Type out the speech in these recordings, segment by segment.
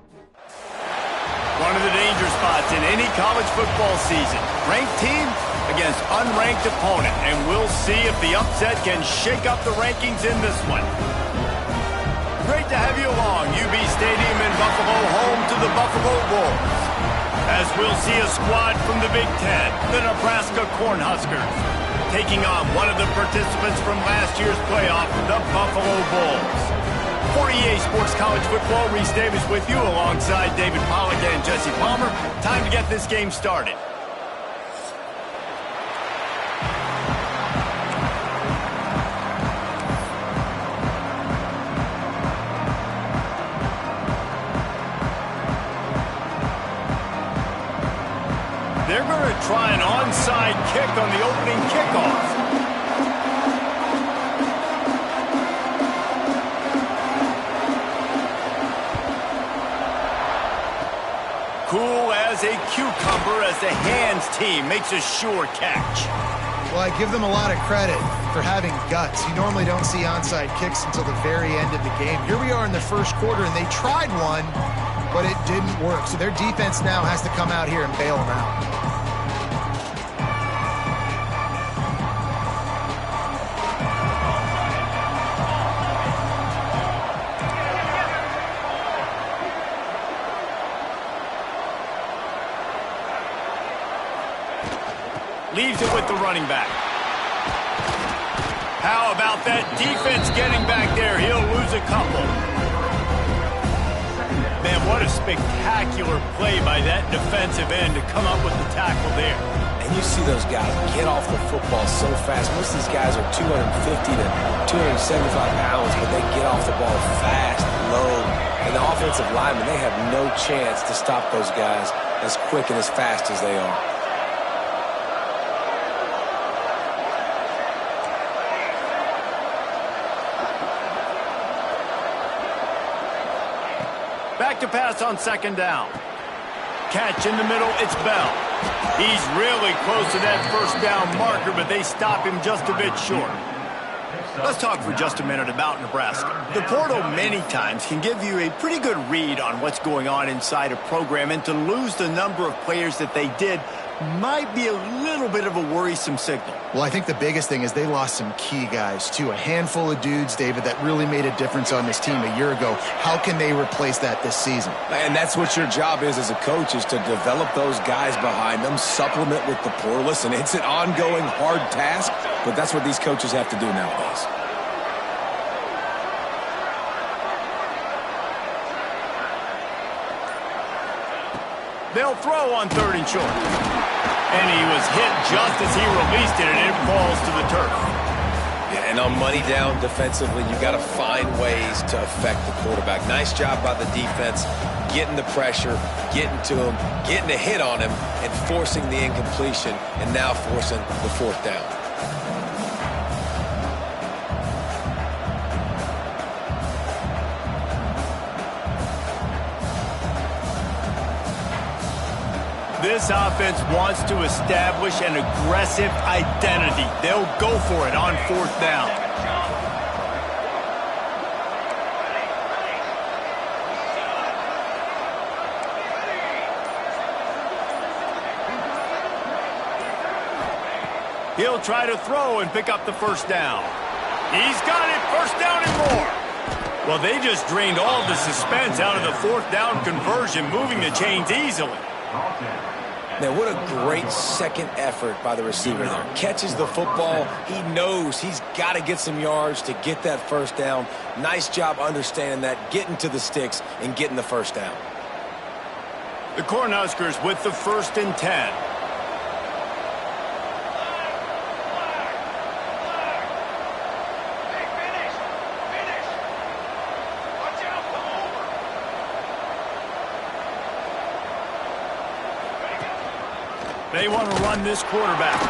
One of the danger spots in any college football season. Ranked team against unranked opponent. And we'll see if the upset can shake up the rankings in this one. Great to have you along. UB Stadium in Buffalo, home to the Buffalo Bulls. As we'll see a squad from the Big Ten, the Nebraska Cornhuskers, taking on one of the participants from last year's playoff, the Buffalo Bulls. For EA Sports College Football, Reese Davis with you alongside David Pollack and Jesse Palmer. Time to get this game started. They're going to try an onside kick on the opening kickoff. Cool as a cucumber as the hands team makes a sure catch. Well, I give them a lot of credit for having guts. You normally don't see onside kicks until the very end of the game. Here we are in the first quarter, and they tried one, but it didn't work. So their defense now has to come out here and bail them out. Leaves it with the running back. How about that defense getting back there? He'll lose a couple. Man, what a spectacular play by that defensive end to come up with the tackle there. And you see those guys get off the football so fast. Most of these guys are 250 to 275 pounds, but they get off the ball fast, low. And the offensive linemen, they have no chance to stop those guys as quick and as fast as they are. Back to pass on second down. Catch in the middle, it's Bell. He's really close to that first down marker, but they stop him just a bit short. Let's talk for just a minute about Nebraska. The portal many times can give you a pretty good read on what's going on inside a program, and to lose the number of players that they did might be a little bit of a worrisome signal. Well, I think the biggest thing is they lost some key guys, too. A handful of dudes, David, that really made a difference on this team a year ago. How can they replace that this season? And that's what your job is as a coach, is to develop those guys behind them, supplement with the portal. Listen, it's an ongoing, hard task, but that's what these coaches have to do nowadays. They'll throw on third and short. And he was hit just as he released it, and it falls to the turf. Yeah, and on money down defensively, you got to find ways to affect the quarterback. Nice job by the defense, getting the pressure, getting to him, getting a hit on him, and forcing the incompletion, and now forcing the fourth down. This offense wants to establish an aggressive identity. They'll go for it on fourth down. He'll try to throw and pick up the first down. He's got it, first down and more. Well, they just drained all the suspense out of the fourth down conversion, moving the chains easily. Man, what a great second effort by the receiver there. Catches the football. He knows he's got to get some yards to get that first down. Nice job understanding that, getting to the sticks and getting the first down. The Cornhuskers with the 1st and 10. They want to run this quarterback.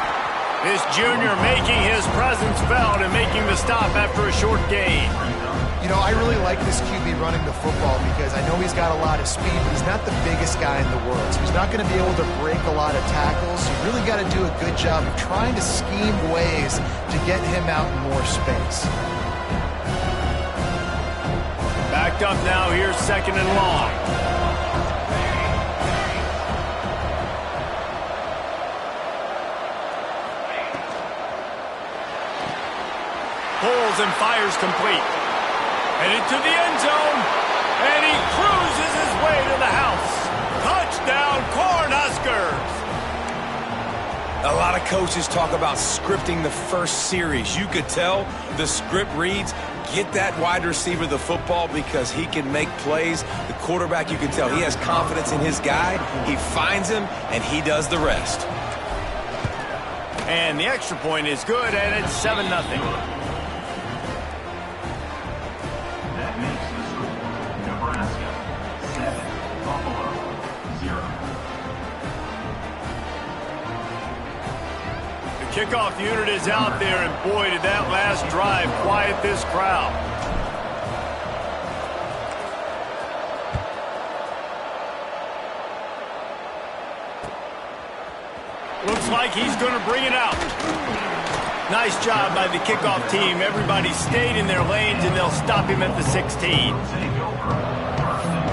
This junior making his presence felt and making the stop after a short gain. You know, I really like this QB running the football because I know he's got a lot of speed, but he's not the biggest guy in the world. So he's not going to be able to break a lot of tackles. You really got to do a good job of trying to scheme ways to get him out in more space. Backed up now, here's second and long. Pulls and fires complete. Headed to the end zone. And he cruises his way to the house. Touchdown, Cornhuskers! A lot of coaches talk about scripting the first series. You could tell the script reads, get that wide receiver the football because he can make plays. The quarterback, you can tell he has confidence in his guy. He finds him, and he does the rest. And the extra point is good, and it's 7-0. That makes the score Nebraska 7, Buffalo 0. The kickoff unit is out there, and boy, did that last drive quiet this crowd. Looks like he's going to bring it out. Nice job by the kickoff team. Everybody stayed in their lanes, and they'll stop him at the 16. Take over. 1st and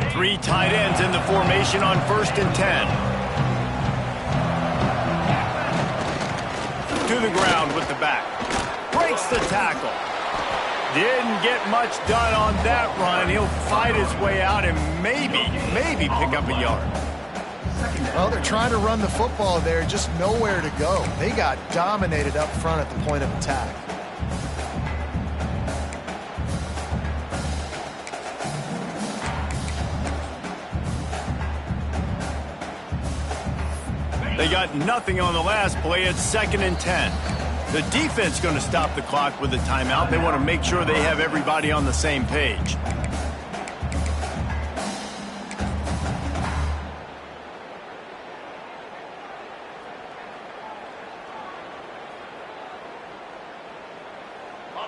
10. Three tight ends in the formation on 1st and 10. To the ground with the back. Breaks the tackle. Didn't get much done on that run. He'll fight his way out and maybe pick up a yard. Well, they're trying to run the football there, just nowhere to go. They got dominated up front at the point of attack. They got nothing on the last play. It's 2nd and 10. The defense going to stop the clock with a timeout. They want to make sure they have everybody on the same page.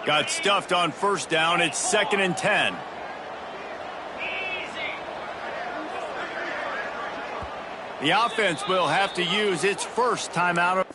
Got stuffed on 1st down. It's 2nd and 10. The offense will have to use its first timeout.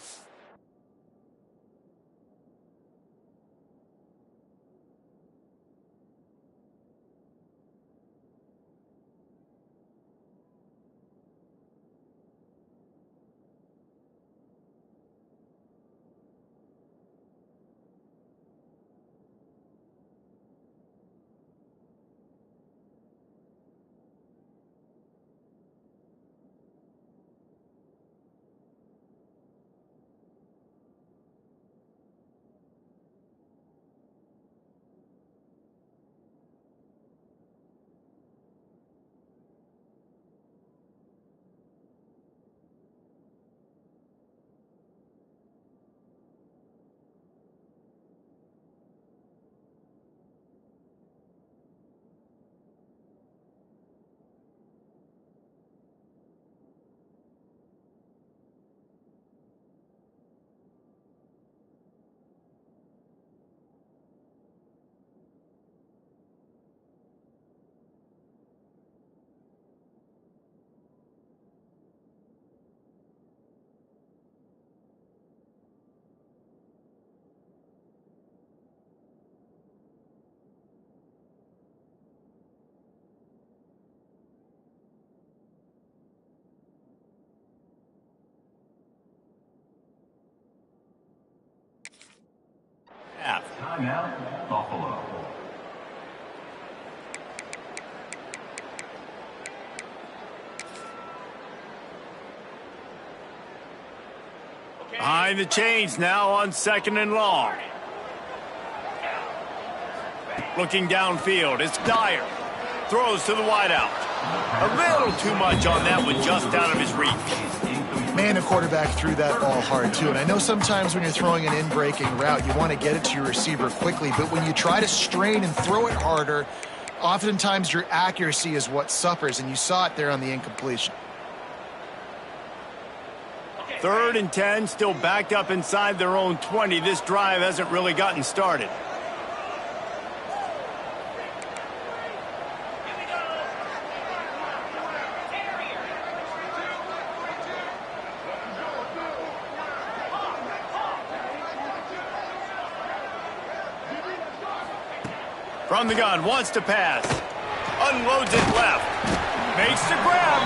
Timeout, Buffalo. Behind the chains now on 2nd and long. Looking downfield, it's Dyer. Throws to the wideout. A little too much on that one, just out of his reach. Man, the quarterback threw that ball hard, too. And I know sometimes when you're throwing an in-breaking route, you want to get it to your receiver quickly. But when you try to strain and throw it harder, oftentimes your accuracy is what suffers. And you saw it there on the incompletion. 3rd and 10, still backed up inside their own 20. This drive hasn't really gotten started. From the gun, wants to pass. Unloads it left. Makes the grab.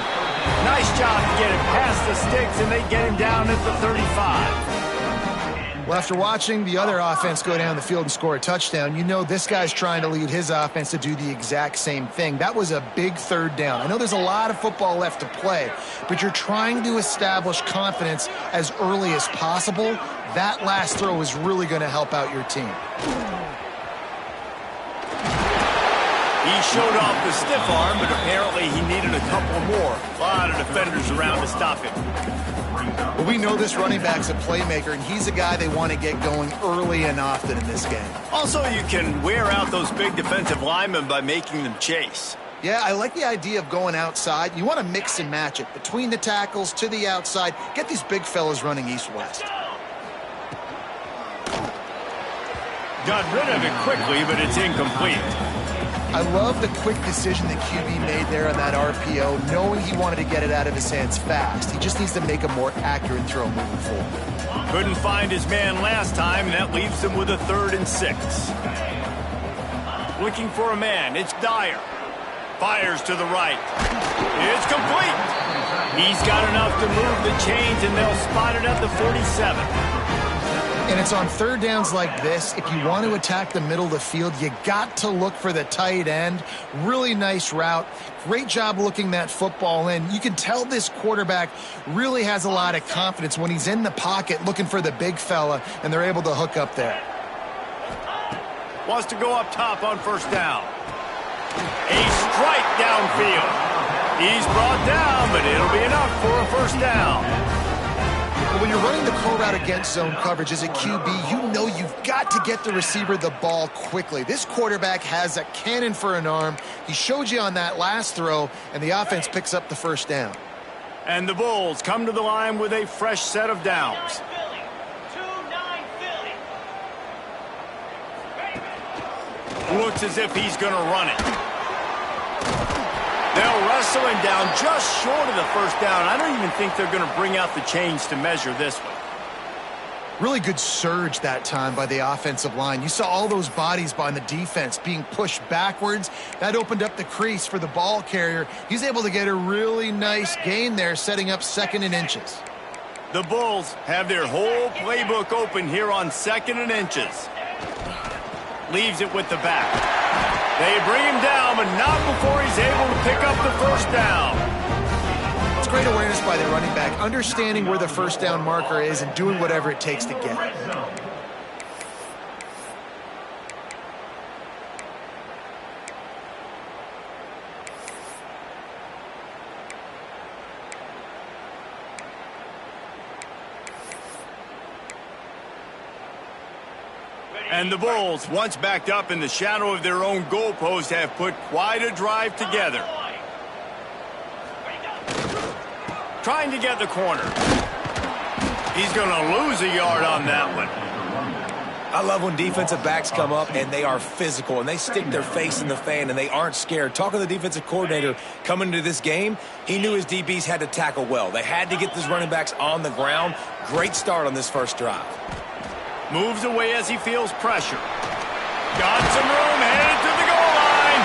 Nice job to get it past the sticks, and they get him down at the 35. Well, after watching the other offense go down the field and score a touchdown, you know this guy's trying to lead his offense to do the exact same thing. That was a big third down. I know there's a lot of football left to play, but you're trying to establish confidence as early as possible. That last throw is really going to help out your team. He showed off the stiff arm, but apparently he needed a couple more. A lot of defenders around to stop him. Well, we know this running back's a playmaker, and he's a guy they want to get going early and often in this game. Also, you can wear out those big defensive linemen by making them chase. Yeah, I like the idea of going outside. You want to mix and match it. Between the tackles, to the outside, get these big fellas running east-west. Got rid of it quickly, but it's incomplete. I love the quick decision that QB made there on that RPO, knowing he wanted to get it out of his hands fast. He just needs to make a more accurate throw moving forward. Couldn't find his man last time, and that leaves him with a 3rd and 6. Looking for a man. It's Dyer. Fires to the right. It's complete. He's got enough to move the chains, and they'll spot it at the 47. And it's on third downs like this. If you want to attack the middle of the field, you got to look for the tight end. Really nice route. Great job looking that football in. You can tell this quarterback really has a lot of confidence when he's in the pocket looking for the big fella, and they're able to hook up there. Wants to go up top on 1st down. A strike downfield. He's brought down, but it'll be enough for a 1st down. When you're running the curl route against zone coverage as a QB, you know you've got to get the receiver the ball quickly. This quarterback has a cannon for an arm. He showed you on that last throw, and the offense picks up the 1st down. And the Bulls come to the line with a fresh set of downs. Looks as if he's going to run it. They'll wrestle him down just short of the 1st down. I don't even think they're going to bring out the chains to measure this one. Really good surge that time by the offensive line. You saw all those bodies by the defense being pushed backwards. That opened up the crease for the ball carrier. He's able to get a really nice gain there, setting up 2nd and inches. The Bulls have their whole playbook open here on 2nd and inches. Leaves it with the back. They bring him down, but not before he's able to pick up the 1st down. It's great awareness by the running back, understanding where the 1st down marker is and doing whatever it takes to get it. And the Bulls, once backed up in the shadow of their own goalpost, have put quite a drive together. Trying to get the corner. He's going to lose a yard on that one. I love when defensive backs come up and they are physical and they stick their face in the fan and they aren't scared. Talking to the defensive coordinator coming into this game, he knew his DBs had to tackle well. They had to get these running backs on the ground. Great start on this 1st drive. Moves away as he feels pressure. Got some room, headed to the goal line.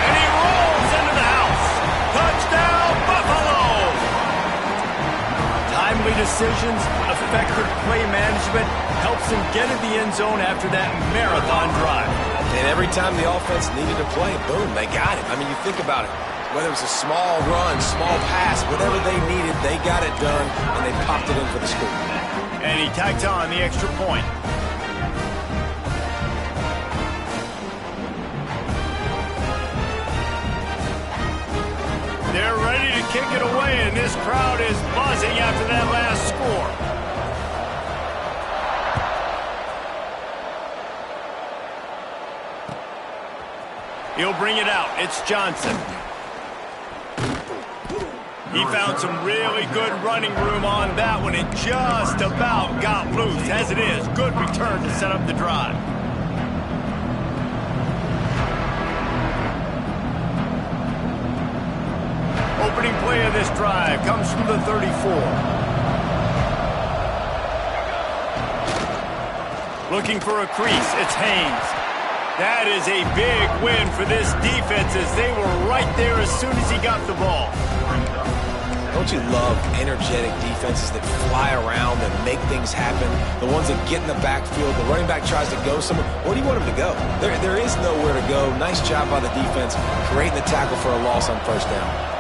And he rolls into the house. Touchdown, Buffalo! Timely decisions, effective play management helps him get in the end zone after that marathon drive. And every time the offense needed to play, boom, they got it. I mean, you think about it. Whether it was a small run, small pass, whatever they needed, they got it done, and they popped it in for the score. And he tags on the extra point. They're ready to kick it away, and this crowd is buzzing after that last score. He'll bring it out. It's Johnson. He found some really good running room on that one. It just about got loose. As it is, good return to set up the drive. Opening play of this drive comes from the 34. Looking for a crease. It's Haynes. That is a big win for this defense as they were right there as soon as he got the ball. Don't you love energetic defenses that fly around and make things happen? The ones that get in the backfield, the running back tries to go somewhere. Where do you want him to go? There is nowhere to go. Nice job by the defense, creating the tackle for a loss on first down.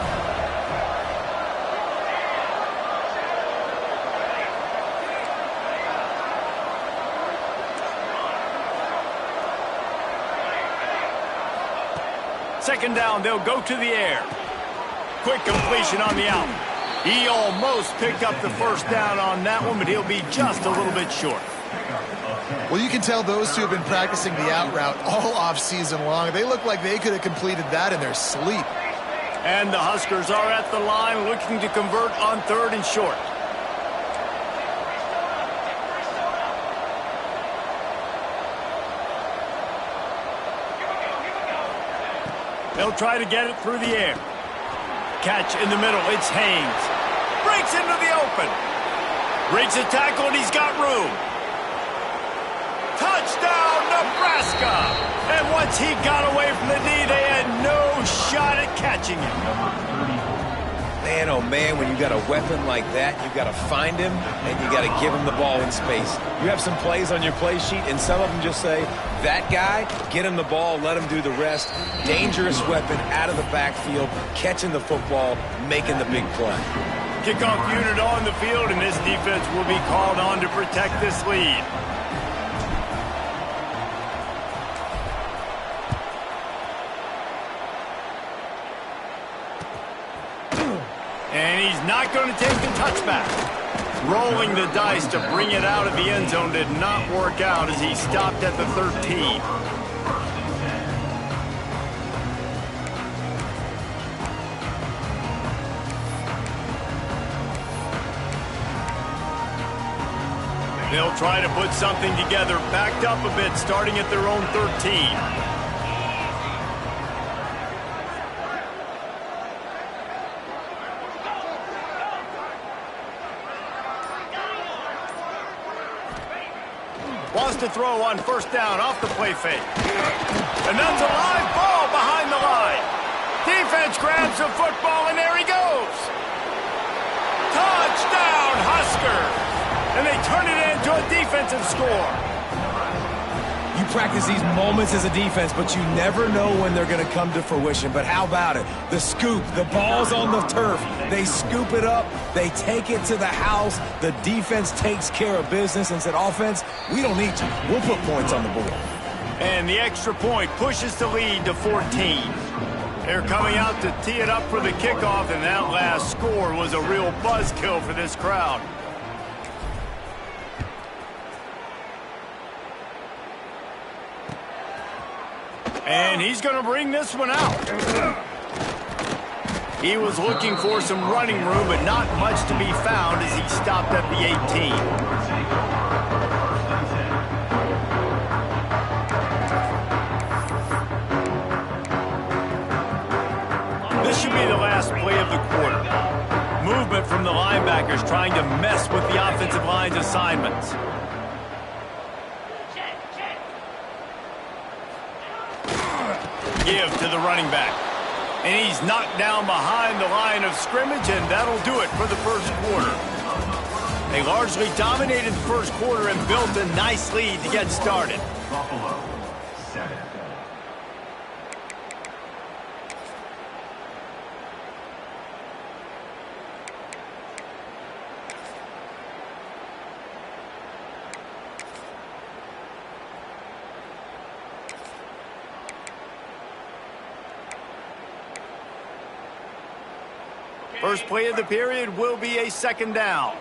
Second down, they'll go to the air. Quick completion on the out. He almost picked up the first down on that one, but he'll be just a little bit short. Well, you can tell those two have been practicing the out route all off-season long. They look like they could have completed that in their sleep. And the Huskers are at the line looking to convert on 3rd and short. They'll try to get it through the air. Catch in the middle. It's Haynes. Breaks into the open. Breaks a tackle, and he's got room. Touchdown, Nebraska! And once he got away from the knee, they had no shot at catching him. Man, oh man, when you got a weapon like that, you got to find him, and you got to give him the ball in space. You have some plays on your play sheet, and some of them just say, that guy, get him the ball, let him do the rest. Dangerous weapon out of the backfield, catching the football, making the big play. Kickoff unit on the field, and this defense will be called on to protect this lead. And he's not going to take the touchback. Rolling the dice to bring it out of the end zone did not work out as he stopped at the 13. They'll try to put something together, backed up a bit, starting at their own 13. Wants to throw on first down off the play fake. And that's a live ball behind the line. Defense grabs the football, and there he goes. Touchdown, Huskers. And they turn it into a defensive score. You practice these moments as a defense, but you never know when they're going to come to fruition. But how about it? The scoop, the ball's on the turf. They scoop it up. They take it to the house. The defense takes care of business and said, offense, we don't need you. We'll put points on the board. And the extra point pushes the lead to 14. They're coming out to tee it up for the kickoff, and that last score was a real buzzkill for this crowd. And he's going to bring this one out. He was looking for some running room, but not much to be found as he stopped at the 18. This should be the last play of the quarter. Movement from the linebackers trying to mess with the offensive line's assignments. Give to the running back. And he's knocked down behind the line of scrimmage, and that'll do it for the first quarter. They largely dominated the first quarter and built a nice lead to get started. Buffalo, 7. First play of the period will be a second down.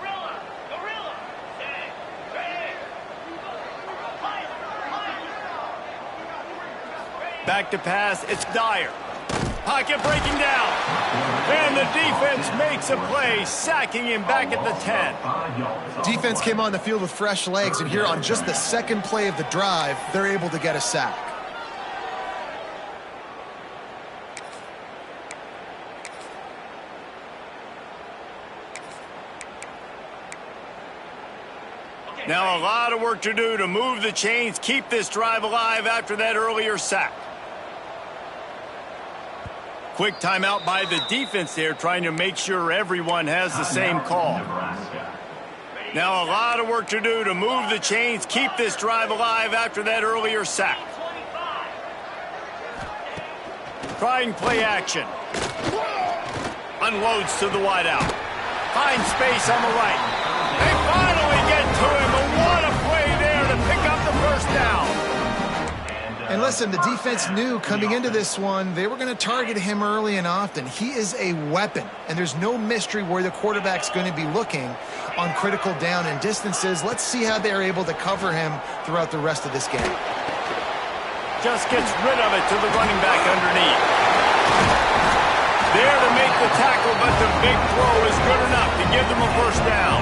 Back to pass, it's Dyer. Pocket breaking down. And the defense makes a play, sacking him back at the 10. Defense came on the field with fresh legs, and here on just the second play of the drive, they're able to get a sack. Now a lot of work to do to move the chains, keep this drive alive after that earlier sack. Quick timeout by the defense there, trying to make sure everyone has the same call. Now a lot of work to do to move the chains, keep this drive alive after that earlier sack. Trying play action. Unloads to the wideout. Finds space on the right. They finally get to him, but what a play there to pick up the first down. And listen, the defense knew coming into this one, they were going to target him early and often. He is a weapon, and there's no mystery where the quarterback's going to be looking on critical down and distances. Let's see how they're able to cover him throughout the rest of this game. Just gets rid of it to the running back underneath. There to make the tackle, but the big throw is good enough to give them a first down.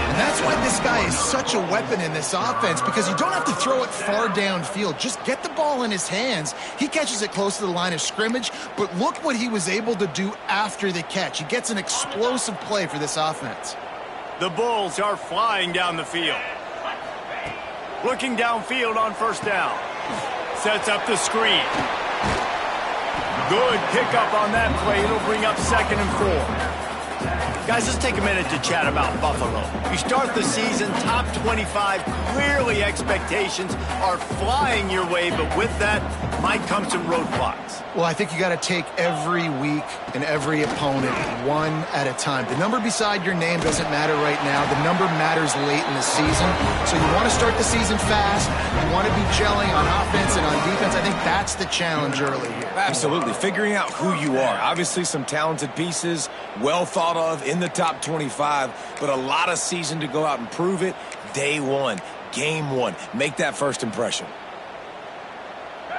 And that's why this guy is such a weapon in this offense, because you don't have to throw it far downfield. Just get the ball in his hands. He catches it close to the line of scrimmage, but look what he was able to do after the catch. He gets an explosive play for this offense. The Bulls are flying down the field. Looking downfield on first down. Sets up the screen. Good pickup on that play. It'll bring up 2nd and 4. Guys, let's take a minute to chat about Buffalo. You start the season top 25. Clearly expectations are flying your way, but with that might come some roadblocks. Well, I think you got to take every week and every opponent one at a time. The number beside your name doesn't matter right now. The number matters late in the season. So you want to start the season fast. You want to be gelling on offense and on defense. I think that's the challenge early here. Absolutely. Figuring out who you are. Obviously some talented pieces, well thought of in the top 25, but a lot of season to go out and prove it. Day one, game one. Make that first impression.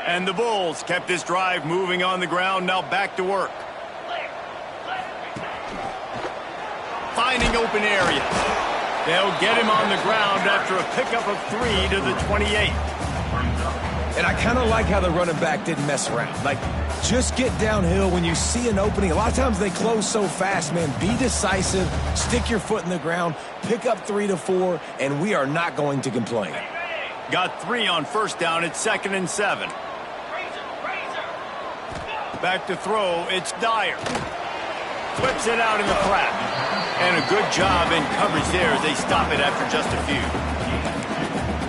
And the Bulls kept this drive moving on the ground. Now back to work. Finding open areas. They'll get him on the ground after a pickup of 3 to the 28. And I kind of like how the running back didn't mess around. Like, just get downhill when you see an opening. A lot of times they close so fast, man. Be decisive, stick your foot in the ground, pick up 3 to 4, and we are not going to complain. Got 3 on first down. It's 2nd and 7. Back to throw. It's Dyer. Flips it out in the flat. And a good job in coverage there as they stop it after just a few.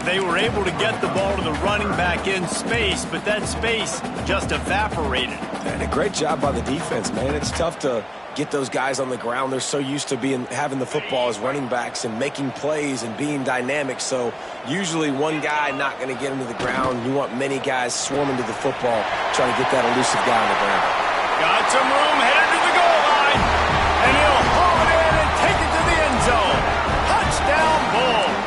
They were able to get the ball to the running back in space, but that space just evaporated. And a great job by the defense, man. It's tough to get those guys on the ground. They're so used to having the football as running backs and making plays and being dynamic. So usually one guy not going to get into the ground. You want many guys swarming to the football, trying to get that elusive guy on the ground. Got some room, headed to the goal line. And he'll haul it in and take it to the end zone. Touchdown, Bulls.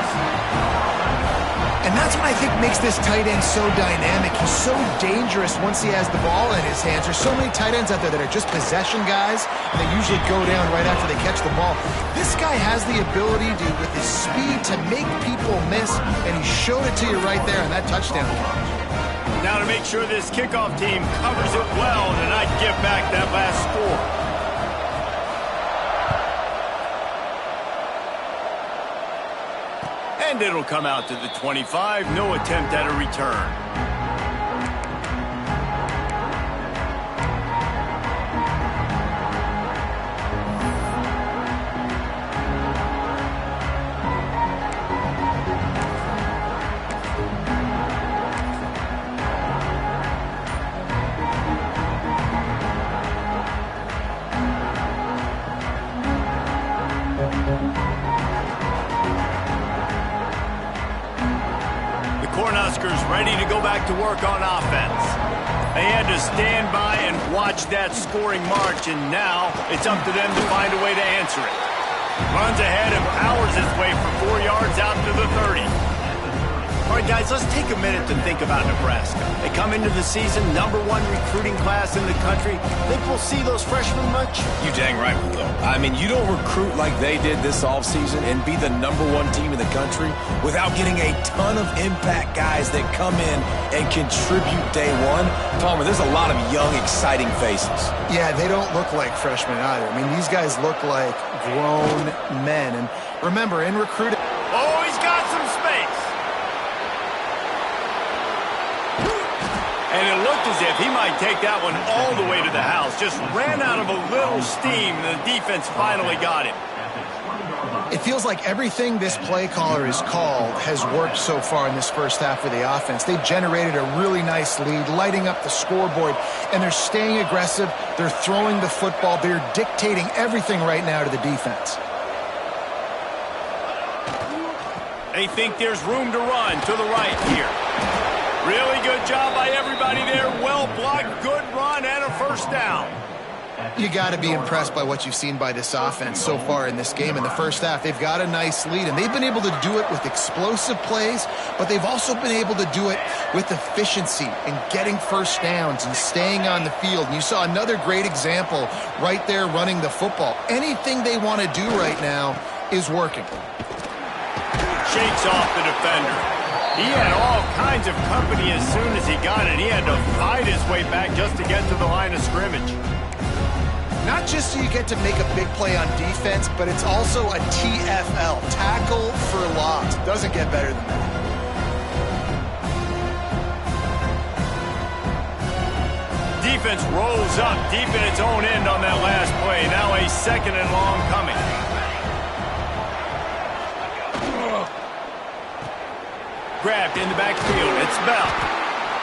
And that's what I think makes this tight end so dynamic. He's so dangerous once he has the ball in his hands. There's so many tight ends out there that are just possession guys, and they usually go down right after they catch the ball. This guy has the ability to, with his speed, to make people miss, and he showed it to you right there in that touchdown catch. Now to make sure this kickoff team covers it well and not give back that last score. And it'll come out to the 25. No attempt at a return. Ready to go back to work on offense. They had to stand by and watch that scoring march, and now it's up to them to find a way to answer it. Runs ahead and powers his way for 4 yards out to the 30. All right, guys, let's take a minute to think about Nebraska. They come into the season #1 recruiting class in the country. Think we'll see those freshmen much? You dang right we will. I mean, you don't recruit like they did this offseason and be the #1 team in the country without getting a ton of impact guys that come in and contribute day one. Palmer, there's a lot of young, exciting faces. Yeah, they don't look like freshmen either. I mean, these guys look like grown men. And remember, in recruiting... Oh, he's And it looked as if he might take that one all the way to the house. Just ran out of a little steam, and the defense finally got him. It feels like everything this play caller has called has worked so far in this first half for the offense. They've generated a really nice lead, lighting up the scoreboard, and they're staying aggressive. They're throwing the football. They're dictating everything right now to the defense. They think there's room to run to the right here. Really good job by everybody there. Well blocked, good run, and a first down. You got to be impressed by what you've seen by this offense so far in this game. In the first half, they've got a nice lead, and they've been able to do it with explosive plays, but they've also been able to do it with efficiency and getting first downs and staying on the field. And you saw another great example right there running the football. Anything they want to do right now is working. Shakes off the defender. He had all kinds of company as soon as he got it. He had to fight his way back just to get to the line of scrimmage. Not just so you get to make a big play on defense, but it's also a TFL, tackle for loss. Doesn't get better than that. Defense rolls up deep in its own end on that last play. Now a second and long coming. Grabbed in the backfield. It's Bell.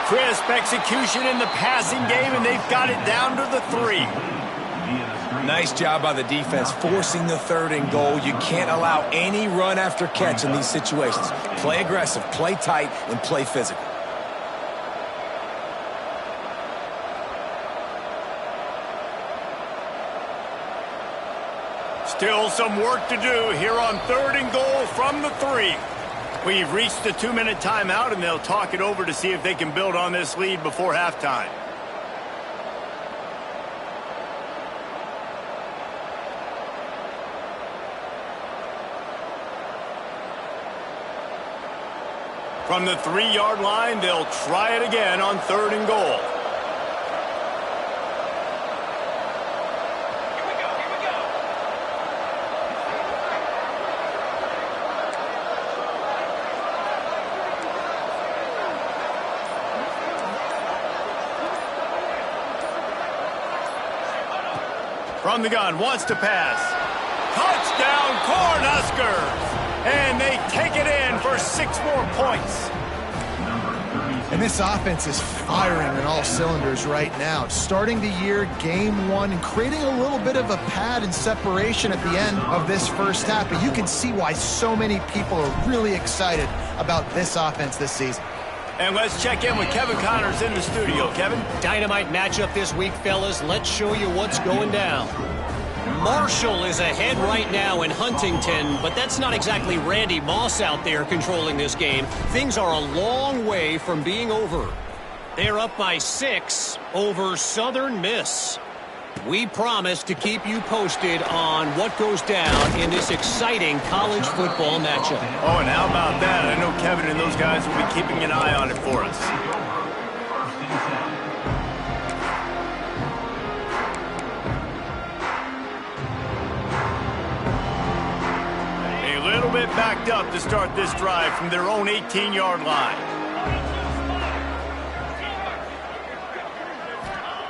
Crisp execution in the passing game, and they've got it down to the 3. Nice job by the defense forcing the 3rd and goal. You can't allow any run after catch in these situations. Play aggressive, play tight, and play physical. Still some work to do here on 3rd and goal from the 3. We've reached the 2-minute timeout, and they'll talk it over to see if they can build on this lead before halftime. From the 3-yard line, they'll try it again on 3rd and goal. From the gun, wants to pass. Touchdown, Cornhuskers! And they take it in for 6 more points. And this offense is firing on all cylinders right now. Starting the year, game 1, and creating a little bit of a pad and separation at the end of this first half. But you can see why so many people are really excited about this offense this season. And let's check in with Kevin Connors in the studio. Kevin? Dynamite matchup this week, fellas. Let's show you what's going down. Marshall is ahead right now in Huntington, but that's not exactly Randy Moss out there controlling this game. Things are a long way from being over. They're up by 6 over Southern Miss. We promise to keep you posted on what goes down in this exciting college football matchup. Oh, and how about that? I know Kevin and those guys will be keeping an eye on it for us. A little bit backed up to start this drive from their own 18-yard line.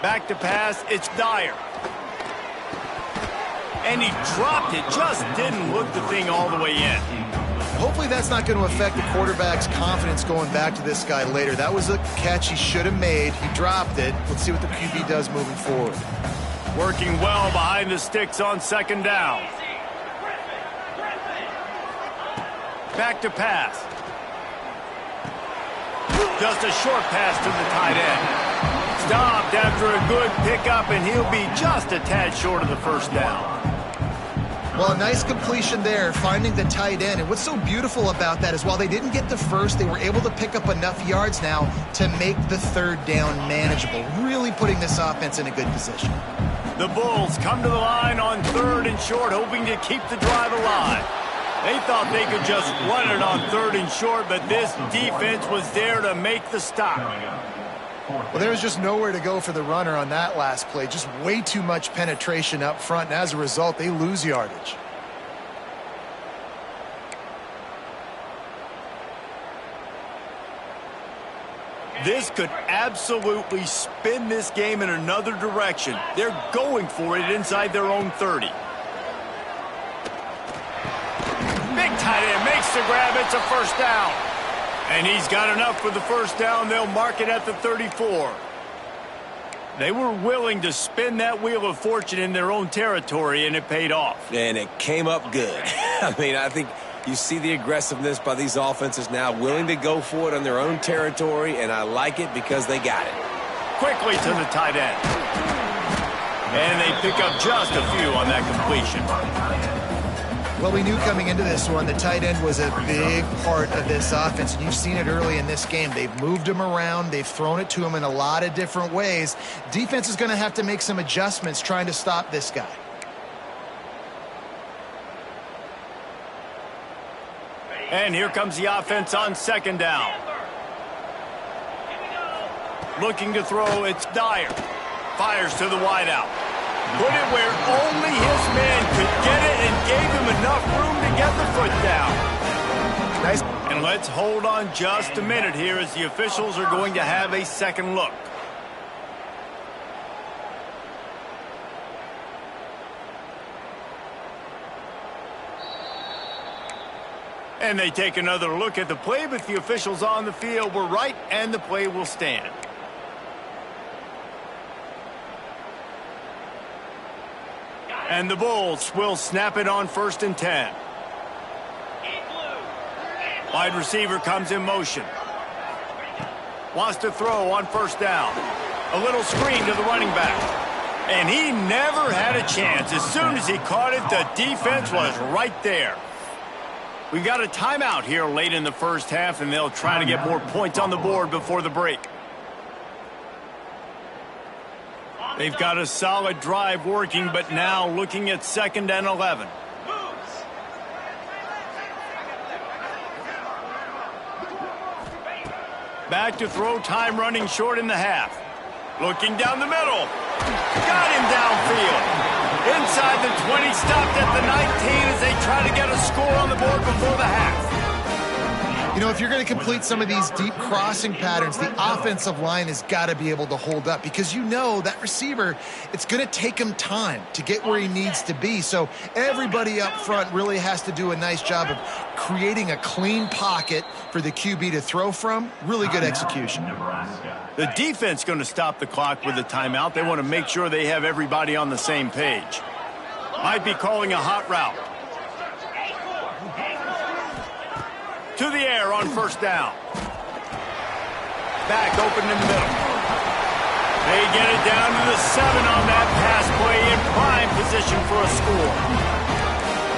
Back to pass, it's Dyer. And he dropped it, just didn't look the thing all the way in. Hopefully that's not going to affect the quarterback's confidence going back to this guy later. That was a catch he should have made. He dropped it. Let's see what the QB does moving forward. Working well behind the sticks on 2nd down. Back to pass. Just a short pass to the tight end. Stopped after a good pickup, and he'll be just a tad short of the first down. Well, a nice completion there, finding the tight end. And what's so beautiful about that is while they didn't get the first, they were able to pick up enough yards now to make the 3rd down manageable, really putting this offense in a good position. The Bulls come to the line on 3rd and short, hoping to keep the drive alive. They thought they could just run it on 3rd and short, but this defense was there to make the stop. Well, there was just nowhere to go for the runner on that last play. Just way too much penetration up front, and as a result, they lose yardage. This could absolutely spin this game in another direction. They're going for it inside their own 30. Big tight end makes the grab. It's a first down. And he's got enough for the first down. They'll mark it at the 34. They were willing to spin that wheel of fortune in their own territory, and it paid off. And it came up good. I mean, I think you see the aggressiveness by these offenses now, willing to go for it on their own territory, and I like it because they got it. Quickly to the tight end. And they pick up just a few on that completion. Well, we knew coming into this one the tight end was a big part of this offense. And you've seen it early in this game. They've moved him around. They've thrown it to him in a lot of different ways. Defense is going to have to make some adjustments trying to stop this guy. And here comes the offense on second down. Looking to throw, it's Dyer. Fires to the wideout. Put it where only his man could get it and gave him enough room to get the foot down. Nice. And let's hold on just a minute here as the officials are going to have a second look. And they take another look at the play, but the officials on the field were right, and the play will stand. And the Bulls will snap it on 1st and 10. Wide receiver comes in motion. Wants to throw on 1st down. A little screen to the running back. And he never had a chance. As soon as he caught it, the defense was right there. We've got a timeout here late in the first half, and they'll try to get more points on the board before the break. They've got a solid drive working, but now looking at 2nd and 11. Back to throw, time running short in the half. Looking down the middle. Got him downfield. Inside the 20, stopped at the 19 as they try to get a score on the board before the half. You know, if you're going to complete some of these deep crossing patterns, the offensive line has got to be able to hold up because you know that receiver, it's going to take him time to get where he needs to be. So everybody up front really has to do a nice job of creating a clean pocket for the QB to throw from. Really good execution. The defense going to stop the clock with a timeout. They want to make sure they have everybody on the same page. Might be calling a hot route. To the air on 1st down. Back open in the middle. They get it down to the 7 on that pass play in prime position for a score.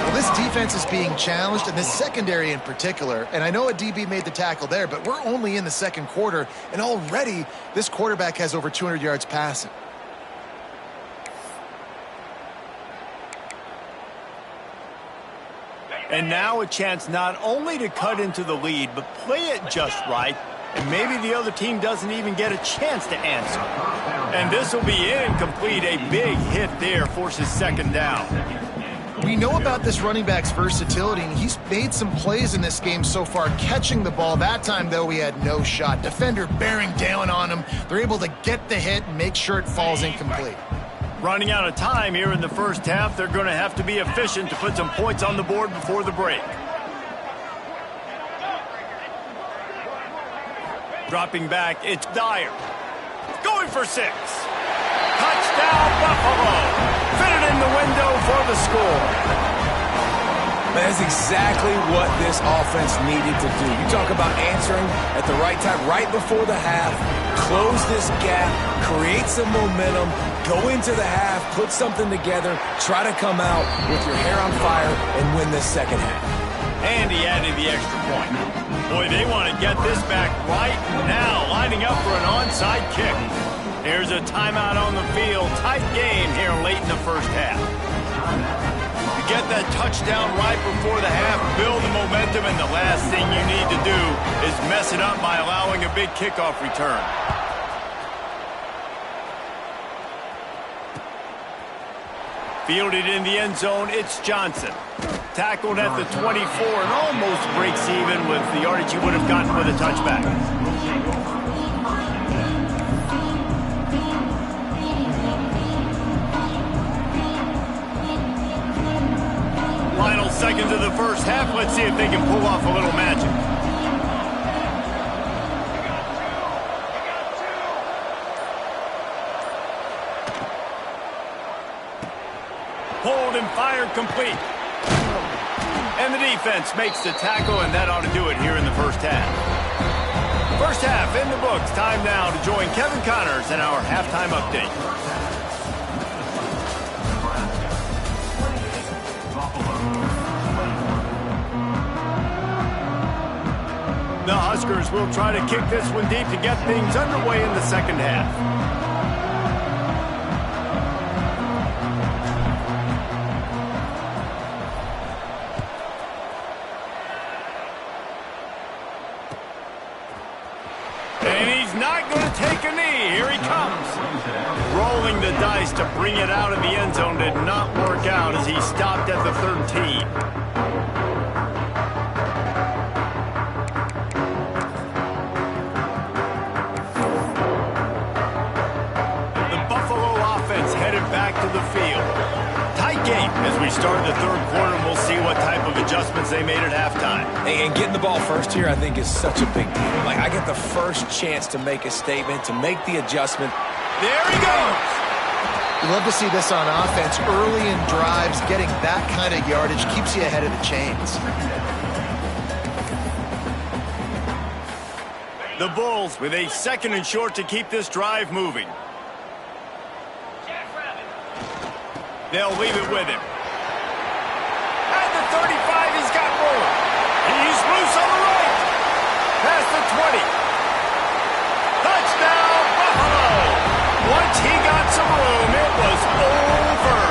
Well, this defense is being challenged, and this secondary in particular. And I know a DB made the tackle there, but we're only in the 2nd quarter, and already this quarterback has over 200 yards passing. And now a chance not only to cut into the lead, but play it just right. And maybe the other team doesn't even get a chance to answer. And this will be incomplete. A big hit there forces 2nd down. We know about this running back's versatility, and he's made some plays in this game so far, catching the ball. That time, though, he had no shot. Defender bearing down on him. They're able to get the hit and make sure it falls incomplete. Running out of time here in the first half. They're going to have to be efficient to put some points on the board before the break. Dropping back, it's Dyer. Going for 6. Touchdown, Buffalo. Fit it in the window for the score. That's exactly what this offense needed to do. You talk about answering at the right time, right before the half, close this gap, create some momentum, go into the half, put something together, try to come out with your hair on fire and win this 2nd half. And he added the extra point. Boy, they want to get this back right now, lining up for an onside kick. Here's a timeout on the field. Tight game here late in the first half. Get that touchdown right before the half, build the momentum, and the last thing you need to do is mess it up by allowing a big kickoff return. Fielded in the end zone, it's Johnson. Tackled at the 24 and almost breaks even with the yardage he would have gotten with a touchback. Seconds of the first half. Let's see if they can pull off a little magic. Hold and fire complete. And the defense makes the tackle, and that ought to do it here in the first half. First half in the books. Time now to join Kevin Connors in our halftime update. The Huskers will try to kick this one deep to get things underway in the second half. And he's not going to take a knee. Here he comes. Rolling the dice to bring it out of the end zone did not work out as he stopped at the 13. Back to the field. Tight game as we start the third quarter, and we'll see what type of adjustments they made at halftime. And getting the ball first here, I think, is such a big deal. Like, I get the first chance to make a statement, to make the adjustment. There he goes! You love to see this on offense. Early in drives, getting that kind of yardage keeps you ahead of the chains. The Bulls with a 2nd and short to keep this drive moving. They'll leave it with him. At the 35, he's got room. He's loose on the right. Past the 20. Touchdown, Buffalo. Once he got some room, it was over.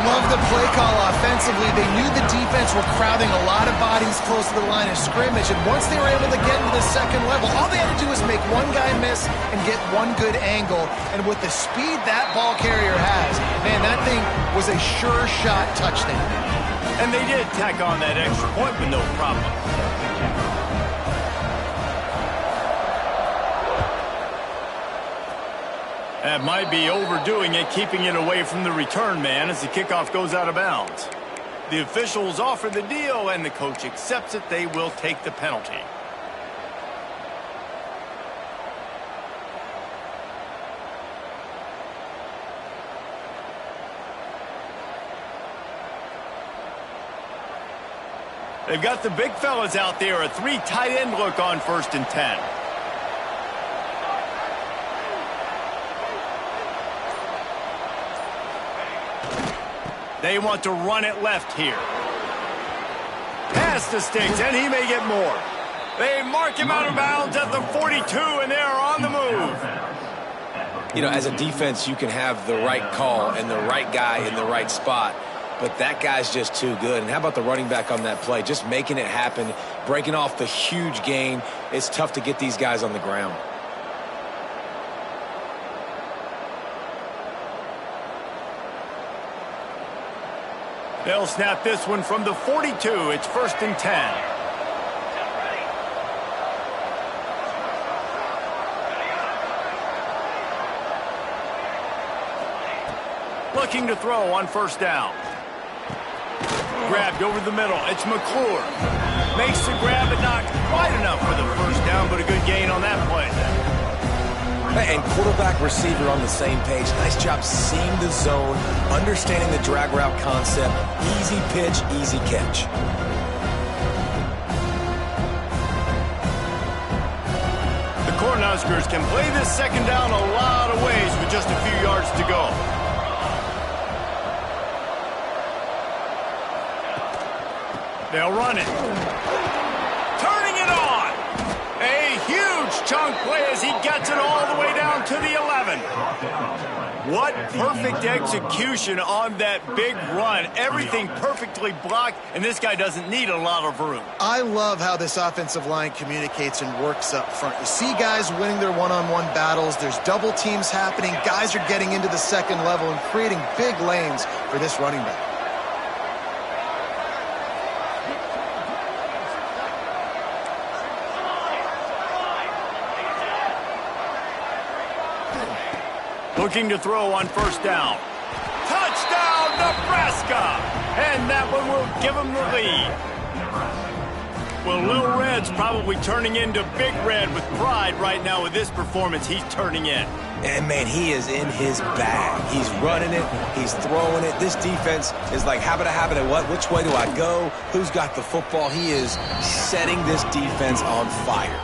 Love the play call offensively. They knew the defense were crowding a lot of bodies close to the line of scrimmage, and once they were able to get into the second level, all they had to do was make one guy miss and get one good angle. And with the speed that ball carrier has, man, that thing was a sure shot touchdown. And they did tack on that extra point with no problem. That might be overdoing it, keeping it away from the return man as the kickoff goes out of bounds. The officials offer the deal, and the coach accepts it. They will take the penalty. They've got the big fellas out there, a 3 tight end look on 1st and 10. They want to run it left here. Pass to Sticks, and he may get more. They mark him out of bounds at the 42, and they're on the move. You know, as a defense, you can have the right call and the right guy in the right spot, but that guy's just too good. And how about the running back on that play? Just making it happen, breaking off the huge gain. It's tough to get these guys on the ground. They'll snap this one from the 42. It's 1st and 10. Looking to throw on 1st down. Grabbed over the middle. It's McClure. Makes the grab, but not quite enough for the 1st down, but a good gain on that play. And quarterback, receiver on the same page. Nice job seeing the zone, understanding the drag route concept. Easy pitch, easy catch. The Cornhuskers can play this 2nd down a lot of ways with just a few yards to go. They'll run it. Turning it on. A huge chunk play as he gets it all the way down to the 11. What perfect execution on that big run. Everything perfectly blocked, and this guy doesn't need a lot of room. I love how this offensive line communicates and works up front. You see guys winning their one-on-one battles. There's double teams happening. Guys are getting into the 2nd level and creating big lanes for this running back. Looking to throw on 1st down. Touchdown, Nebraska! And that one will give him the lead. Well, Lil Red's probably turning into Big Red with pride right now with this performance he's turning in. And, man, he is in his bag. He's running it. He's throwing it. This defense is like, habit, what? Which way do I go? Who's got the football? He is setting this defense on fire.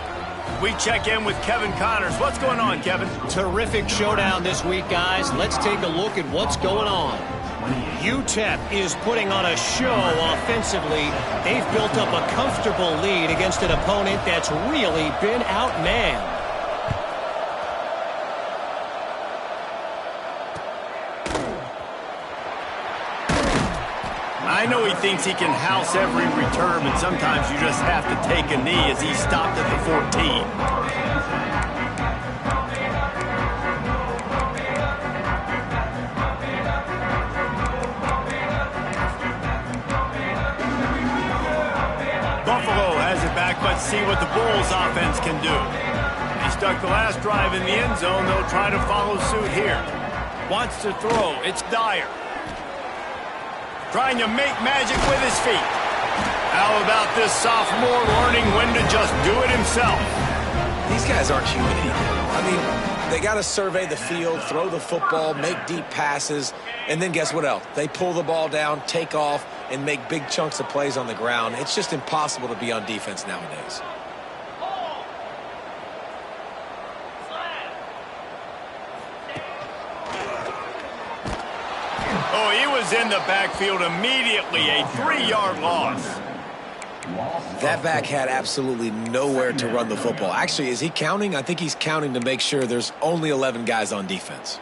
We check in with Kevin Connors. What's going on, Kevin? Terrific showdown this week, guys. Let's take a look at what's going on. UTEP is putting on a show offensively. They've built up a comfortable lead against an opponent that's really been outmanned. I know he thinks he can house every return, but sometimes you just have to take a knee as he stopped at the 14. Buffalo has it back. Let's see what the Bulls offense can do. He stuck the last drive in the end zone. They'll try to follow suit here. Wants to throw. It's Dyer. Trying to make magic with his feet. How about this sophomore learning when to just do it himself? These guys aren't human anymore. I mean, they got to survey the field, throw the football, make deep passes, and then guess what else? They pull the ball down, take off, and make big chunks of plays on the ground. It's just impossible to be on defense nowadays. Oh, he was in the backfield immediately, a 3-yard loss. That back had absolutely nowhere to run the football. Actually, is he counting? I think he's counting to make sure there's only 11 guys on defense.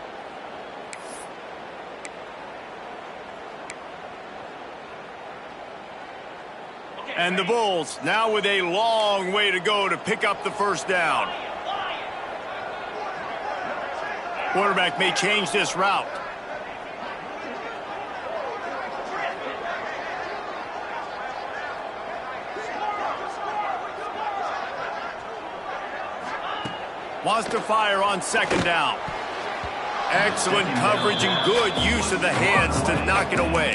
And the Bulls now with a long way to go to pick up the first down. Quarterback may change this route. Wants to fire on second down. Excellent coverage and good use of the hands to knock it away.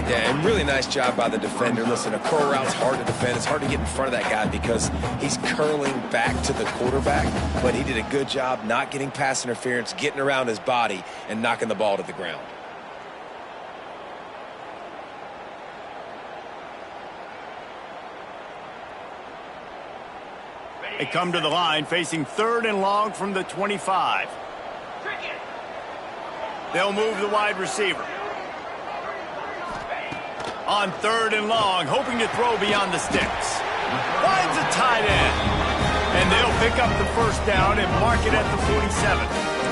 Yeah, and really nice job by the defender. Listen, a curl route's hard to defend. It's hard to get in front of that guy because he's curling back to the quarterback, but he did a good job not getting pass interference, getting around his body, and knocking the ball to the ground. They come to the line facing 3rd and long from the 25. They'll move the wide receiver. On 3rd and long, hoping to throw beyond the sticks. Finds a tight end. And they'll pick up the first down and mark it at the 47.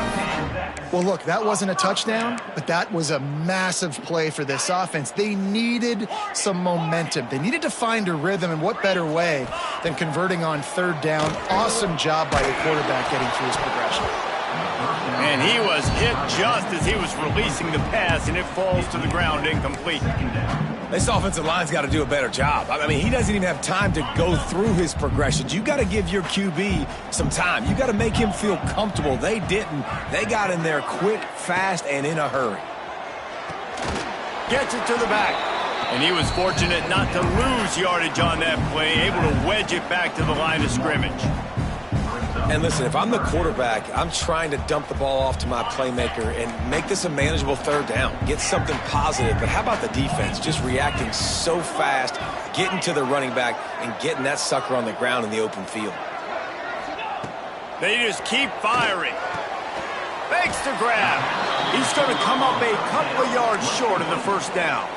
Well, look, that wasn't a touchdown, but that was a massive play for this offense. They needed some momentum. They needed to find a rhythm, and what better way than converting on 3rd down. Awesome job by the quarterback getting through his progression. And he was hit just as he was releasing the pass, and it falls to the ground incomplete. This offensive line's got to do a better job. I mean, he doesn't even have time to go through his progressions. You got to give your QB some time. You got to make him feel comfortable. They didn't. They got in there quick, fast, and in a hurry. Gets it to the back. And he was fortunate not to lose yardage on that play, able to wedge it back to the line of scrimmage. And listen, if I'm the quarterback, I'm trying to dump the ball off to my playmaker and make this a manageable 3rd down. Get something positive. But how about the defense? Just reacting so fast, getting to the running back, and getting that sucker on the ground in the open field. They just keep firing. Fakes to grab. He's going to come up a couple of yards short of the first down.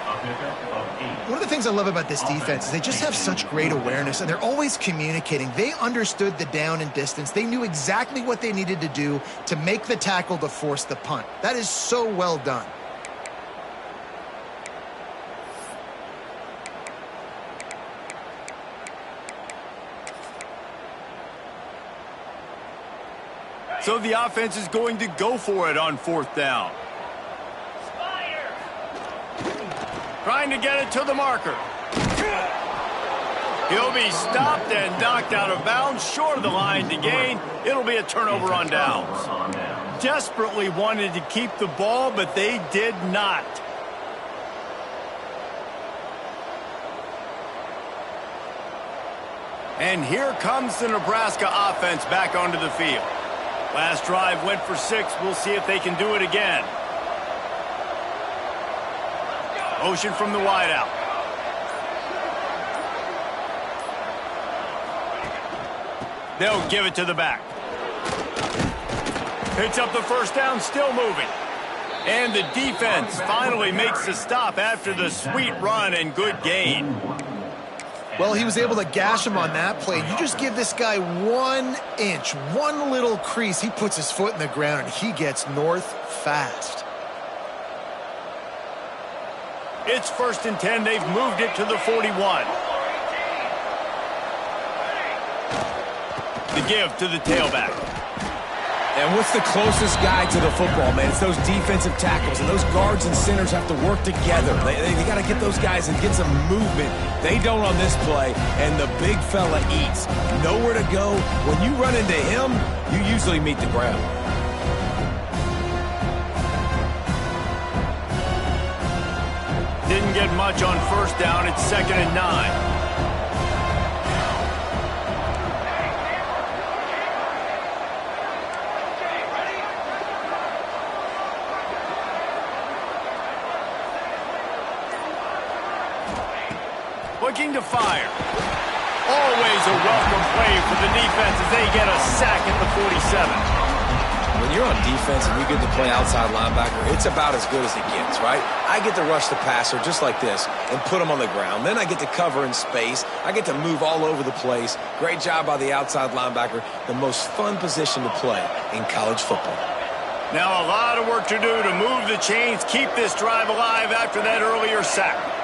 One of the things I love about this defense is they just have such great awareness, and they're always communicating. They understood the down and distance. They knew exactly what they needed to do to make the tackle to force the punt. That is so well done. So the offense is going to go for it on 4th down. Trying to get it to the marker. He'll be stopped and knocked out of bounds, short of the line to gain. It'll be a turnover on downs. Desperately wanted to keep the ball, but they did not. And here comes the Nebraska offense back onto the field. Last drive went for 6. We'll see if they can do it again. Motion from the wideout. They'll give it to the back. Picks up the first down, still moving. And the defense finally makes the stop after the sweet run and good gain. Well, he was able to gash him on that play. You just give this guy 1 inch, one little crease, he puts his foot in the ground and he gets north fast. It's 1st and 10. They've moved it to the 41. The give to the tailback. And what's the closest guy to the football, man? It's those defensive tackles, and those guards and centers have to work together. They got to get those guys and get some movement. They don't on this play, and the big fella eats. Nowhere to go. When you run into him, you usually meet the ground. Didn't get much on 1st down. It's 2nd and 9. Looking to fire. Always a welcome play for the defense as they get a sack at the 47. When you're on defense and you get to play outside linebacker, it's about as good as it gets, right? I get to rush the passer just like this and put him on the ground. Then I get to cover in space. I get to move all over the place. Great job by the outside linebacker. The most fun position to play in college football. Now a lot of work to do to move the chains, keep this drive alive after that earlier sack.